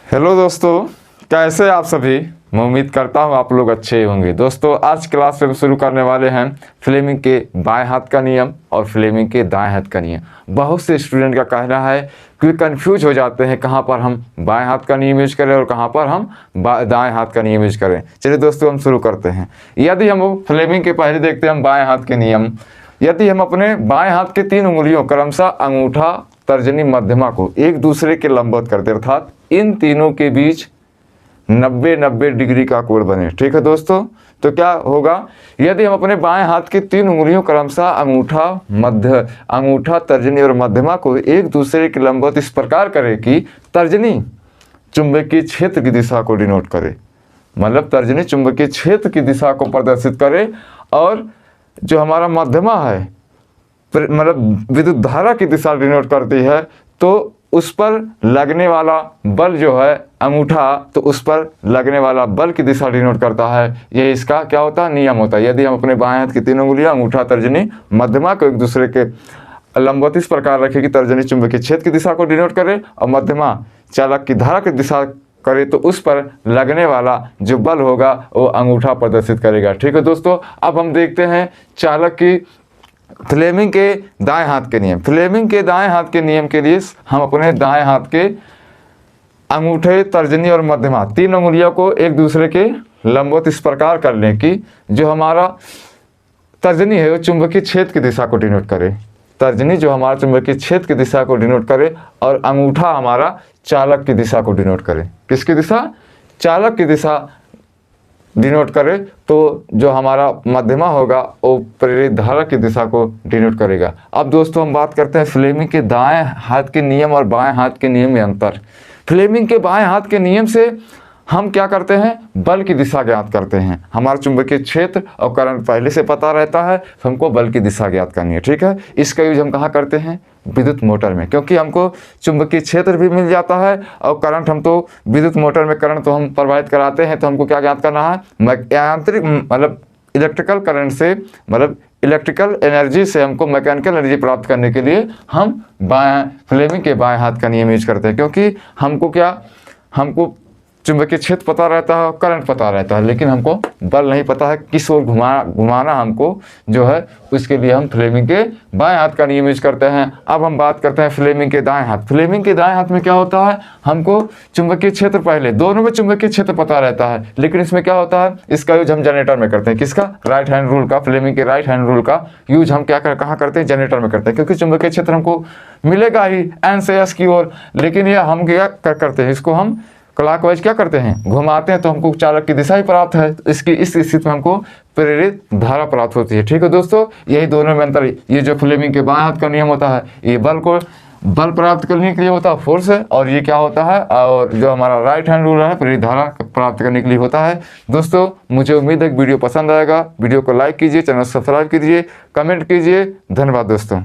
Hello दोस्तों, कैसे आप सभी। मैं उम्मीद करता हूँ आप लोग अच्छे होंगे। दोस्तों, आज क्लास में शुरू करने वाले हैं फ्लेमिंग के बाएं हाथ का नियम और फ्लेमिंग के दाएं हाथ का नियम। बहुत से स्टूडेंट का कहना है कि कंफ्यूज हो जाते हैं कहाँ पर हम बाएं हाथ का नियम यूज करें और कहाँ पर हम दाएं हाथ का नियम यूज करें। चलिए दोस्तों, हम शुरू करते हैं। यदि हम फ्लेमिंग के पहले देखते हैं हम बाएँ हाथ के नियम। यदि हम अपने बाएँ हाथ के 3 उंगलियों क्रमशः अंगूठा, तर्जनी, मध्यमा को एक दूसरे के लंबवत करते, अर्थात इन तीनों के बीच 90-90 डिग्री का कोण बने। ठीक है दोस्तों, तो क्या होगा, यदि हम अपने बाएं हाथ की 3 उंगलियों क्रमशः अंगूठा, तर्जनी और मध्यमा को एक दूसरे के लंबवत इस प्रकार करें कि तर्जनी चुंबकीय क्षेत्र की दिशा को डिनोट करे, मतलब तर्जनी चुंबकीय क्षेत्र की दिशा को प्रदर्शित करे, और जो हमारा मध्यमा है मतलब विद्युत धारा की दिशा डिनोट करती है, तो उस पर लगने वाला बल जो है अंगूठा, तो उस पर लगने वाला बल की दिशा डिनोट करता है। ये इसका क्या होता है, नियम होता है। यदि हम अपने बाएं हाथ की 3 उंगलियां अंगूठा, तर्जनी, मध्यमा को एक दूसरे के लंबवत इस प्रकार रखें कि तर्जनी चुंबकीय क्षेत्र की दिशा को डिनोट करे और मध्यमा चालक की धारा की दिशा करे, तो उस पर लगने वाला जो बल होगा वो अंगूठा प्रदर्शित करेगा। ठीक है दोस्तों, अब हम देखते हैं चालक की फ्लेमिंग के दाएं हाथ के नियम। फ्लेमिंग के दाएं हाथ के नियम के लिए हम अपने दाएं हाथ के अंगूठे, तर्जनी और मध्यमा 3 उंगलियों को एक दूसरे के लंबवत इस प्रकार कर लें कि जो हमारा तर्जनी है वो चुंबकीय क्षेत्र की दिशा को डिनोट करे, तर्जनी जो हमारा चुंबकीय क्षेत्र की दिशा को डिनोट करे, और अंगूठा हमारा चालक की दिशा को डिनोट करे। किसकी दिशा? चालक की दिशा डिनोट करे। तो जो हमारा मध्यमा होगा वो प्रेरित धारा की दिशा को डिनोट करेगा। अब दोस्तों, हम बात करते हैं फ्लेमिंग के दाएं हाथ के नियम और बाएं हाथ के नियम में अंतर। फ्लेमिंग के बाएं हाथ के नियम से हम क्या करते हैं, बल की दिशा ज्ञात करते हैं। हमारा चुंबकीय क्षेत्र और करंट पहले से पता रहता है, तो हमको बल की दिशा ज्ञात करनी है। ठीक है, इसका यूज हम कहाँ करते हैं, विद्युत मोटर में, क्योंकि हमको चुंबकीय क्षेत्र भी मिल जाता है और करंट, हम तो विद्युत मोटर में करंट तो हम प्रवाहित कराते हैं, तो हमको क्या ज्ञात करना है, यांत्रिक मतलब इलेक्ट्रिकल करंट से, मतलब इलेक्ट्रिकल एनर्जी से हमको मैकेनिकल एनर्जी प्राप्त करने के लिए हम फ्लेमिंग के बाएं हाथ का नियम यूज करते हैं। क्योंकि हमको चुंबकीय क्षेत्र पता रहता है, करंट पता रहता है, लेकिन हमको बल नहीं पता है, किस ओर घुमाना हमको जो है, उसके लिए हम फ्लेमिंग के बाएं हाथ का नियम यूज करते हैं। अब हम बात करते हैं फ्लेमिंग के दाएं हाथ। फ्लेमिंग के दाएं हाथ में क्या होता है, हमको चुंबकीय क्षेत्र, पहले दोनों में चुंबकीय क्षेत्र पता रहता है, लेकिन इसमें क्या होता है, इसका यूज हम जनरेटर में करते हैं। किसका? राइट हैंड रूल का। फ्लेमिंग के राइट हैंड रूल का यूज हम कहाँ करते हैं, जनरेटर में करते हैं, क्योंकि चुंबकीय क्षेत्र हमको मिलेगा ही एन से एस की ओर, लेकिन ये हम क्या करते हैं, इसको हम क्लॉकवाइज क्या करते हैं, घुमाते हैं, तो हमको चालक की दिशा ही प्राप्त है। इसकी इस स्थिति में हमको प्रेरित धारा प्राप्त होती है। ठीक है दोस्तों, यही दोनों में अंतर। ये जो फ्लेमिंग के बाएं हाथ का नियम होता है, ये बल प्राप्त करने के लिए होता है, फोर्स है, और ये क्या होता है, और जो हमारा राइट हैंड रूल है, प्रेरित धारा प्राप्त करने के लिए होता है। दोस्तों, मुझे उम्मीद है कि वीडियो पसंद आएगा। वीडियो को लाइक कीजिए, चैनल सब्सक्राइब कीजिए, कमेंट कीजिए। धन्यवाद दोस्तों।